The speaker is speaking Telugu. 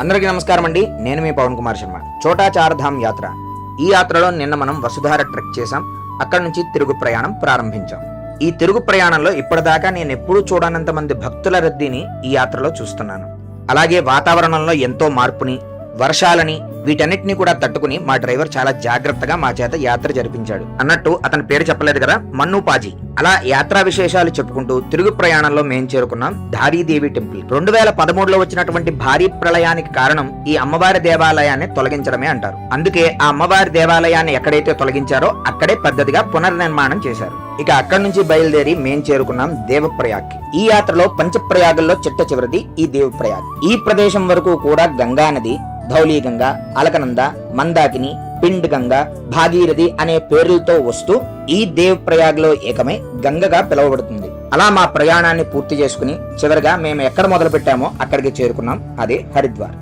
అందరికీ నమస్కారం అండి. నేను మీ పవన్ కుమార్ శర్మ. చోటా చార్ ధామ్ యాత్ర. ఈ యాత్రలో నిన్న మనం వసుధార ట్రెక్ చేసాం. అక్కడి నుంచి తిరుగు ప్రయాణం ప్రారంభించాం. ఈ తిరుగు ప్రయాణంలో ఇప్పటిదాకా నేను ఎప్పుడూ చూడనంత మంది భక్తుల రద్దీని ఈ యాత్రలో చూస్తున్నాను. అలాగే వాతావరణంలో ఎంతో మార్పుని, వర్షాలని, వీటన్నిటిని కూడా తట్టుకుని మా డ్రైవర్ చాలా జాగ్రత్తగా మా చేత యాత్ర జరిపించాడు. అన్నట్టు అతని పేరు చెప్పలేదు కదా, మన్ను పాజీ. అలా యాత్రా విశేషాలు చెప్పుకుంటూ తిరుగు ప్రయాణంలో మేం చేరుకున్నాం ధారీదేవి టెంపుల్. 2013లో వచ్చినటువంటి భారీ ప్రళయానికి కారణం ఈ అమ్మవారి దేవాలయాన్ని తొలగించడమే అంటారు. అందుకే ఆ అమ్మవారి దేవాలయాన్ని ఎక్కడైతే తొలగించారో అక్కడే పద్ధతిగా పునర్నిర్మాణం చేశారు. ఇక అక్కడి నుంచి బయలుదేరి మేం చేరుకున్నాం దేవప్రయాగ్కి. ఈ యాత్రలో పంచప్రయాగుల్లో చిట్ట చివరిది ఈ దేవప్రయాగ్. ఈ ప్రదేశం వరకు కూడా గంగా నది, ధౌలీ గంగా, అలకనంద, మందాకిని, పిండ్ గంగా, భాగీరథి అనే పేర్లతో వస్తూ ఈ దేవ్ ప్రయాగ్ లో ఏకమై గంగగా పిలువబడుతుంది. అలా మా ప్రయాణాన్ని పూర్తి చేసుకుని చివరిగా మేము ఎక్కడ మొదలు పెట్టామో అక్కడికి చేరుకున్నాం. అదే హరిద్వార్.